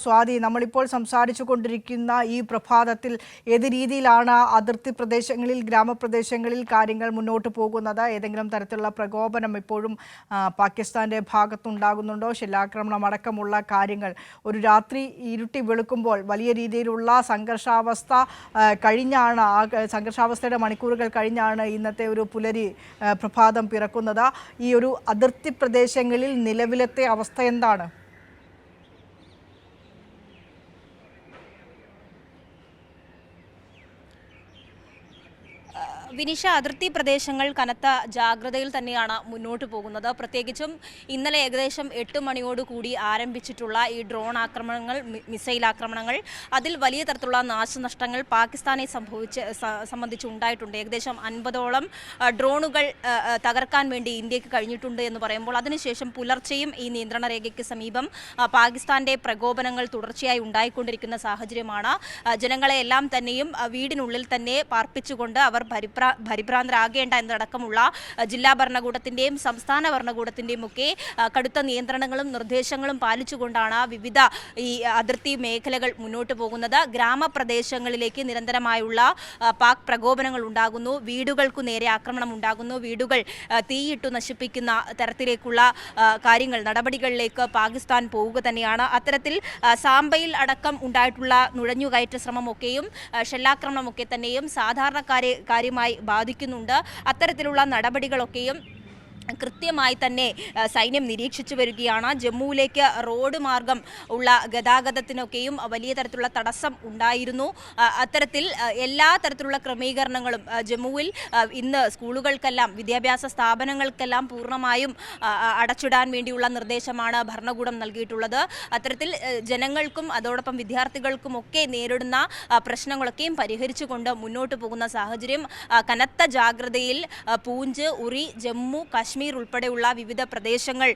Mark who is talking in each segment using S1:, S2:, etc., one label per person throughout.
S1: സ്വാതി, നമ്മളിപ്പോൾ സംസാരിച്ചു കൊണ്ടിരിക്കുന്ന ഈ പ്രഭാതത്തിൽ ഏത് രീതിയിലാണ് അതിർത്തി പ്രദേശങ്ങളിൽ, ഗ്രാമപ്രദേശങ്ങളിൽ കാര്യങ്ങൾ മുന്നോട്ട് പോകുന്നത്? ഏതെങ്കിലും തരത്തിലുള്ള പ്രകോപനം ഇപ്പോഴും പാകിസ്ഥാന്റെ ഭാഗത്തുണ്ടാകുന്നുണ്ടോ? ഷെല്ലാക്രമണം അടക്കമുള്ള കാര്യങ്ങൾ ഒരു രാത്രി ഇരുട്ടി വെളുക്കുമ്പോൾ വലിയ രീതിയിലുള്ള സംഘർഷാവസ്ഥ കഴിഞ്ഞാണ്, ആ സംഘർഷാവസ്ഥയുടെ മണിക്കൂറുകൾ കഴിഞ്ഞാണ് ഇന്നത്തെ ഒരു പുലരി പ്രഭാതം പിറക്കുന്നത്. ഈ ഒരു അതിർത്തി പ്രദേശങ്ങളിൽ നിലവിലത്തെ അവസ്ഥ എന്താണ്?
S2: വിനിഷ, അതിർത്തി പ്രദേശങ്ങൾ കനത്ത ജാഗ്രതയിൽ തന്നെയാണ് മുന്നോട്ട് പോകുന്നത്. പ്രത്യേകിച്ചും ഇന്നലെ ഏകദേശം 8 മണിയോടുകൂടി ആരംഭിച്ചിട്ടുള്ള ഈ ഡ്രോൺ ആക്രമണങ്ങൾ, മിസൈൽ ആക്രമണങ്ങൾ, അതിൽ വലിയ തരത്തിലുള്ള നാശനഷ്ടങ്ങൾ പാകിസ്ഥാനെ സംബന്ധിച്ച് ഉണ്ടായിട്ടുണ്ട്. ഏകദേശം 50ഓളം ഡ്രോണുകൾ തകർക്കാൻ വേണ്ടി ഇന്ത്യക്ക് കഴിഞ്ഞിട്ടുണ്ട് എന്ന് പറയുമ്പോൾ, അതിനുശേഷം പുലർച്ചെയും ഈ നിയന്ത്രണ രേഖയ്ക്ക് സമീപം പാകിസ്ഥാന്റെ പ്രകോപനങ്ങൾ തുടർച്ചയായി ഉണ്ടായിക്കൊണ്ടിരിക്കുന്ന സാഹചര്യമാണ്. ജനങ്ങളെ എല്ലാം തന്നെയും വീടിനുള്ളിൽ തന്നെ പാർപ്പിച്ചുകൊണ്ട് അവർ പരിഭ്രാന്തരാകേണ്ട എന്നതടക്കമുള്ള ജില്ലാ ഭരണകൂടത്തിന്റെയും സംസ്ഥാന ഭരണകൂടത്തിന്റെയും ഒക്കെ കടുത്ത നിയന്ത്രണങ്ങളും നിർദ്ദേശങ്ങളും പാലിച്ചുകൊണ്ടാണ് വിവിധ ഈ അതിർത്തി മേഖലകൾ മുന്നോട്ട് പോകുന്നത്. ഗ്രാമപ്രദേശങ്ങളിലേക്ക് നിരന്തരമായുള്ള പാക് പ്രകോപനങ്ങൾ ഉണ്ടാകുന്നു, വീടുകൾക്കു നേരെ ആക്രമണം ഉണ്ടാകുന്നു, വീടുകൾ തീയിട്ടു നശിപ്പിക്കുന്ന തരത്തിലേക്കുള്ള കാര്യങ്ങൾ, നടപടികളിലേക്ക് പാകിസ്ഥാൻ പോവുക തന്നെയാണ്. അത്തരത്തിൽ സാംബയിൽ അടക്കം ഉണ്ടായിട്ടുള്ള നുഴഞ്ഞുകയറ്റ ശ്രമമൊക്കെയും ഷെല്ലാക്രമണമൊക്കെ തന്നെയും കാര്യമായി ബാധിക്കുന്നുണ്ട്. അത്തരത്തിലുള്ള നടപടികളൊക്കെയും കൃത്യമായി തന്നെ സൈന്യം നിരീക്ഷിച്ചു വരികയാണ്. ജമ്മുവിലേക്ക് റോഡ് മാർഗം ഉള്ള ഗതാഗതത്തിനൊക്കെയും വലിയ തരത്തിലുള്ള തടസ്സം ഉണ്ടായിരുന്നു. അത്തരത്തിൽ എല്ലാ തരത്തിലുള്ള ക്രമീകരണങ്ങളും ജമ്മുവിൽ ഇന്ന് സ്കൂളുകൾക്കെല്ലാം, വിദ്യാഭ്യാസ സ്ഥാപനങ്ങൾക്കെല്ലാം പൂർണ്ണമായും അടച്ചിടാൻ വേണ്ടിയുള്ള നിർദ്ദേശമാണ് ഭരണകൂടം നൽകിയിട്ടുള്ളത്. അത്തരത്തിൽ ജനങ്ങൾക്കും അതോടൊപ്പം വിദ്യാർത്ഥികൾക്കുമൊക്കെ നേരിടുന്ന പ്രശ്നങ്ങളൊക്കെയും പരിഹരിച്ചുകൊണ്ട് മുന്നോട്ട് പോകുന്ന സാഹചര്യം. കനത്ത ജാഗ്രതയിൽ പൂഞ്ച്, ഉറി, ജമ്മു, കാശ്മീർ ഉൾപ്പെടെയുള്ള വിവിധ പ്രദേശങ്ങൾ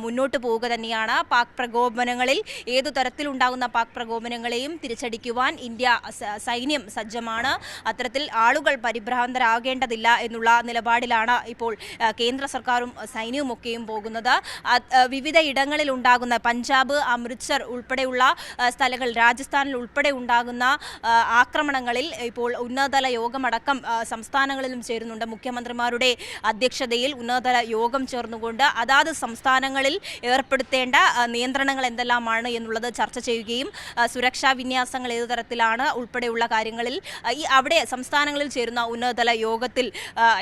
S2: മുന്നോട്ട് പോവുക തന്നെയാണ്. പാക് പ്രകോപനങ്ങളിൽ, ഏതു തരത്തിലുണ്ടാകുന്ന പാക് പ്രകോപനങ്ങളെയും തിരിച്ചടിക്കുവാൻ ഇന്ത്യ സൈന്യം സജ്ജമാണ്. അത്തരത്തിൽ ആളുകൾ പരിഭ്രാന്തരാകേണ്ടതില്ല എന്നുള്ള നിലപാടിലാണ് ഇപ്പോൾ കേന്ദ്ര സർക്കാരും സൈന്യവും ഒക്കെയും പോകുന്നത്. വിവിധ ഇടങ്ങളിൽ ഉണ്ടാകുന്ന പഞ്ചാബ്, അമൃത്സർ ഉൾപ്പെടെയുള്ള സ്ഥലങ്ങൾ, രാജസ്ഥാനിൽ ഉൾപ്പെടെ ഉണ്ടാകുന്ന ആക്രമണങ്ങളിൽ ഇപ്പോൾ ഉന്നതതല യോഗമടക്കം സംസ്ഥാനങ്ങളിലും ചേരുന്നുണ്ട്. മുഖ്യമന്ത്രിമാരുടെ അധ്യക്ഷതയിൽ ഉന്നതതല യോഗം ചേർന്നുകൊണ്ട് അതാത് സംസ്ഥാനങ്ങളിൽ ഏർപ്പെടുത്തേണ്ട നിയന്ത്രണങ്ങൾ എന്തെല്ലാമാണ് എന്നുള്ളത് ചർച്ച ചെയ്യുകയും സുരക്ഷാ വിന്യാസങ്ങൾ ഏതു തരത്തിലാണ് ഉൾപ്പെടെയുള്ള കാര്യങ്ങളിൽ അവിടെ സംസ്ഥാനങ്ങളിൽ ചേരുന്ന ഉന്നതതല യോഗത്തിൽ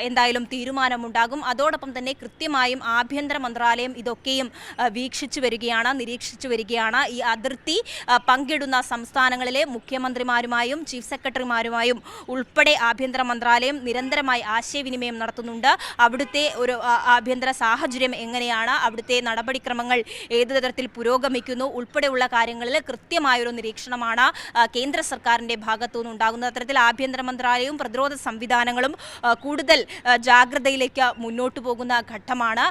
S2: എന്തായാലും തീരുമാനമുണ്ടാകും. അതോടൊപ്പം തന്നെ കൃത്യമായും ആഭ്യന്തര മന്ത്രാലയം ഇതൊക്കെയും വീക്ഷിച്ചു വരികയാണ്, നിരീക്ഷിച്ചു വരികയാണ്. ഈ അതിർത്തി പങ്കിടുന്ന സംസ്ഥാനങ്ങളിലെ മുഖ്യമന്ത്രിമാരുമായും ചീഫ് സെക്രട്ടറിമാരുമായും ഉൾപ്പെടെ ആഭ്യന്തര മന്ത്രാലയം നിരന്തരമായി ആശയവിനിമയം നടത്തുന്നുണ്ട്. അവിടുത്തെ ഒരു ആഭ്യന്തര സാഹചര്യം എങ്ങനെയാണ്, അവിടുത്തെ നടപടിക്രമങ്ങൾ ഏത് തരത്തിൽ പുരോഗമിക്കുന്നു ഉൾപ്പെടെയുള്ള കാര്യങ്ങളിൽ കൃത്യമായൊരു നിരീക്ഷണമാണ് കേന്ദ്ര സർക്കാരിൻ്റെ ഭാഗത്തു നിന്നുണ്ടാകുന്നത്. അത്തരത്തിൽ ആഭ്യന്തര മന്ത്രാലയവും പ്രതിരോധ സംവിധാനങ്ങളും കൂടുതൽ ജാഗ്രതയിലേക്ക് മുന്നോട്ട് പോകുന്ന ഘട്ടമാണ്.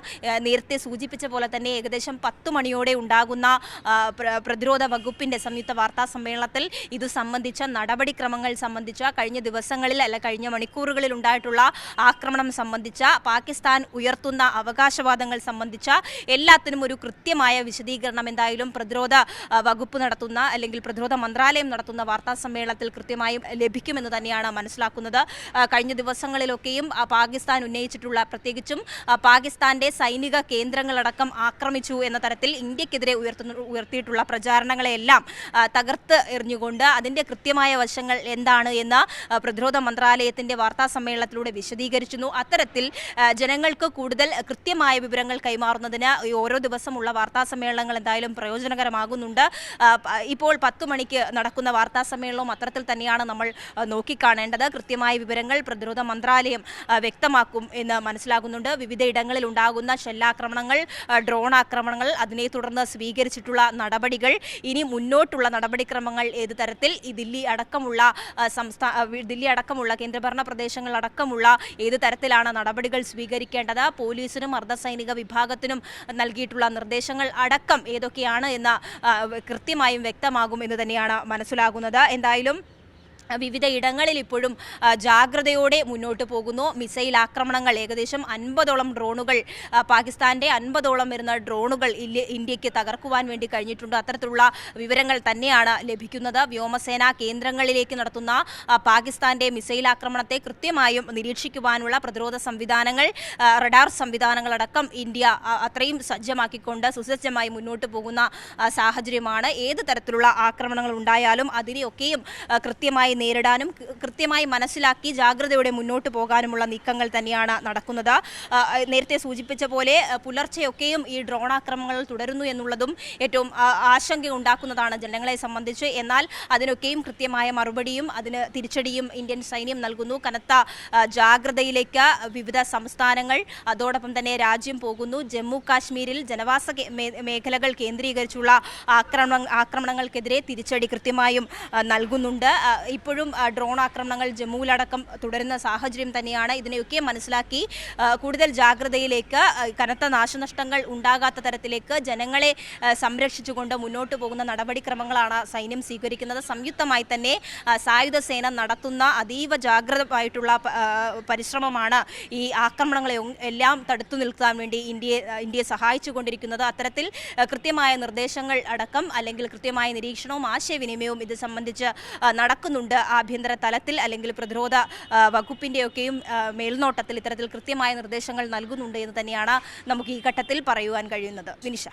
S2: നേരത്തെ സൂചിപ്പിച്ച പോലെ തന്നെ ഏകദേശം 10 മണിയോടെ ഉണ്ടാകുന്ന പ്രതിരോധ വകുപ്പിൻ്റെ സംയുക്ത വാർത്താ സമ്മേളനത്തിൽ ഇത് സംബന്ധിച്ച നടപടിക്രമങ്ങൾ സംബന്ധിച്ച, കഴിഞ്ഞ ദിവസങ്ങളിൽ കഴിഞ്ഞ മണിക്കൂറുകളിൽ ഉണ്ടായിട്ടുള്ള ആക്രമണം സംബന്ധിച്ച, പാകിസ്ഥാൻ ഉയർത്തുന്ന അവകാശവാദങ്ങൾ സംബന്ധിച്ച എല്ലാത്തിനും ഒരു കൃത്യമായ വിശദീകരണം എന്തായാലും പ്രതിരോധ വകുപ്പ് നടത്തുന്ന, അല്ലെങ്കിൽ പ്രതിരോധ മന്ത്രാലയം നടത്തുന്ന വാർത്താ സമ്മേളനത്തിൽ കൃത്യമായും ലഭിക്കുമെന്ന് തന്നെയാണ് മനസ്സിലാക്കുന്നത്. കഴിഞ്ഞ ദിവസങ്ങളിലൊക്കെയും പാകിസ്ഥാൻ ഉന്നയിച്ചിട്ടുള്ള, പ്രത്യേകിച്ചും പാകിസ്ഥാന്റെ സൈനിക കേന്ദ്രങ്ങളടക്കം ആക്രമിച്ചു എന്ന തരത്തിൽ ഇന്ത്യക്കെതിരെ ഉയർത്തിയിട്ടുള്ള പ്രചാരണങ്ങളെല്ലാം തകർത്ത് എറിഞ്ഞുകൊണ്ട് അതിൻ്റെ കൃത്യമായ വശങ്ങൾ എന്താണ് എന്ന് പ്രതിരോധ മന്ത്രാലയത്തിൻ്റെ വാർത്താ സമ്മേളനത്തിലൂടെ വിശദീകരിക്കുന്നു. അത്തരത്തിൽ ജനങ്ങൾക്ക് കൂടുതൽ കൃത്യമായ വിവരങ്ങൾ കൈമാറുന്നതിന് ഓരോ ദിവസമുള്ള വാർത്താ സമ്മേളനങ്ങൾ എന്തായാലും പ്രയോജനകരമാകുന്നുണ്ട്. ഇപ്പോൾ 10 മണിക്ക് നടക്കുന്ന വാർത്താ സമ്മേളനവും അത്തരത്തിൽ തന്നെയാണ് നമ്മൾ നോക്കിക്കാണേണ്ടത്. കൃത്യമായ വിവരങ്ങൾ പ്രതിരോധ മന്ത്രാലയം വ്യക്തമാക്കും എന്ന് മനസ്സിലാകുന്നുണ്ട്. വിവിധ ഇടങ്ങളിൽ ഉണ്ടാകുന്ന ഷെല്ലാക്രമണങ്ങൾ, ഡ്രോൺ ആക്രമണങ്ങൾ, അതിനെ തുടർന്ന് സ്വീകരിച്ചിട്ടുള്ള നടപടികൾ, ഇനി മുന്നോട്ടുള്ള നടപടിക്രമങ്ങൾ ഏത് തരത്തിൽ, ഈ ദില്ലി അടക്കമുള്ള കേന്ദ്രഭരണ പ്രദേശങ്ങളടക്കമുള്ള ഏത് തരത്തിലാണ് നടപടികൾ സ്വീകരിക്കേണ്ടത്, പോലീസിനും അർദ്ധസൈനിക വിഭാഗത്തിനും നൽകിയിട്ടുള്ള നിർദ്ദേശങ്ങൾ അടക്കം ഏതൊക്കെയാണ് എന്ന് കൃത്യമായും വ്യക്തമാകും എന്ന് തന്നെയാണ് മനസ്സിലാകുന്നത്. എന്തായാലും വിവിധ ഇടങ്ങളിൽ ഇപ്പോഴും ജാഗ്രതയോടെ മുന്നോട്ട് പോകുന്നു. മിസൈൽ ആക്രമണങ്ങൾ ഏകദേശം 50ഓളം ഡ്രോണുകൾ, പാകിസ്ഥാന്റെ 50ഓളം വരുന്ന ഡ്രോണുകൾ ഇന്ത്യക്ക് തകർക്കുവാൻ വേണ്ടി കഴിഞ്ഞിട്ടുണ്ട്. അത്തരത്തിലുള്ള വിവരങ്ങൾ തന്നെയാണ് ലഭിക്കുന്നത്. വ്യോമസേനാ കേന്ദ്രങ്ങളിലേക്ക് നടത്തുന്ന പാകിസ്ഥാന്റെ മിസൈൽ ആക്രമണത്തെ കൃത്യമായും നിരീക്ഷിക്കുവാനുള്ള പ്രതിരോധ സംവിധാനങ്ങൾ, റഡാർ സംവിധാനങ്ങളടക്കം ഇന്ത്യ അത്രയും സജ്ജമാക്കിക്കൊണ്ട് സുസജ്ജമായി മുന്നോട്ട് പോകുന്ന സാഹചര്യമാണ്. ഏത് തരത്തിലുള്ള ആക്രമണങ്ങൾ ഉണ്ടായാലും അതിനെയൊക്കെയും കൃത്യമായി നേരിടാനും കൃത്യമായി മനസ്സിലാക്കി ജാഗ്രതയോടെ മുന്നോട്ട് പോകാനുമുള്ള നീക്കങ്ങൾ തന്നെയാണ് നടക്കുന്നത്. നേരത്തെ സൂചിപ്പിച്ച പോലെ പുലർച്ചെയൊക്കെയും ഈ ഡ്രോൺ ആക്രമണങ്ങൾ തുടരുന്നു എന്നുള്ളതും ഏറ്റവും ആശങ്ക ഉണ്ടാക്കുന്നതാണ് ജനങ്ങളെ സംബന്ധിച്ച്. എന്നാൽ അതിനൊക്കെയും കൃത്യമായ മറുപടിയും അതിന് തിരിച്ചടിയും ഇന്ത്യൻ സൈന്യം നൽകുന്നു. കനത്ത ജാഗ്രതയിലേക്ക് വിവിധ സംസ്ഥാനങ്ങൾ അതോടൊപ്പം തന്നെ രാജ്യം പോകുന്നു. ജമ്മു കാശ്മീരിൽ ജനവാസ മേഖലകൾ കേന്ദ്രീകരിച്ചുള്ള ആക്രമണങ്ങൾക്കെതിരെ തിരിച്ചടി കൃത്യമായും നൽകുന്നുണ്ട്. ഇപ്പോഴും ഡ്രോൺ ആക്രമണങ്ങൾ ജമ്മുവിലടക്കം തുടരുന്ന സാഹചര്യം തന്നെയാണ്. ഇതിനെയൊക്കെ മനസ്സിലാക്കി കൂടുതൽ ജാഗ്രതയിലേക്ക്, കനത്ത നാശനഷ്ടങ്ങൾ ഉണ്ടാകാത്ത തരത്തിലേക്ക് ജനങ്ങളെ സംരക്ഷിച്ചുകൊണ്ട് മുന്നോട്ട് പോകുന്ന നടപടിക്രമങ്ങളാണ് സൈന്യം സ്വീകരിക്കുന്നത്. സംയുക്തമായി തന്നെ സായുധ സേന നടത്തുന്ന അതീവ ജാഗ്രതമായിട്ടുള്ള പരിശ്രമമാണ് ഈ ആക്രമണങ്ങളെ എല്ലാം തടുത്തു നിൽക്കാൻ വേണ്ടി ഇന്ത്യയെ സഹായിച്ചുകൊണ്ടിരിക്കുന്നത്. അത്തരത്തിൽ കൃത്യമായ നിർദ്ദേശങ്ങൾ അടക്കം അല്ലെങ്കിൽ കൃത്യമായ നിരീക്ഷണവും ആശയവിനിമയവും ഇത് സംബന്ധിച്ച് നടക്കുന്നുണ്ട്. ആഭ്യന്തര തലത്തിൽ അല്ലെങ്കിൽ പ്രതിരോധ വകുപ്പിൻ്റെയൊക്കെയും മേൽനോട്ടത്തിൽ ഇത്തരത്തിൽ കൃത്യമായ നിർദ്ദേശങ്ങൾ നൽകുന്നുണ്ട് എന്ന് തന്നെയാണ് നമുക്ക് ഈ ഘട്ടത്തിൽ പറയുവാൻ കഴിയുന്നത്. വിനിഷ.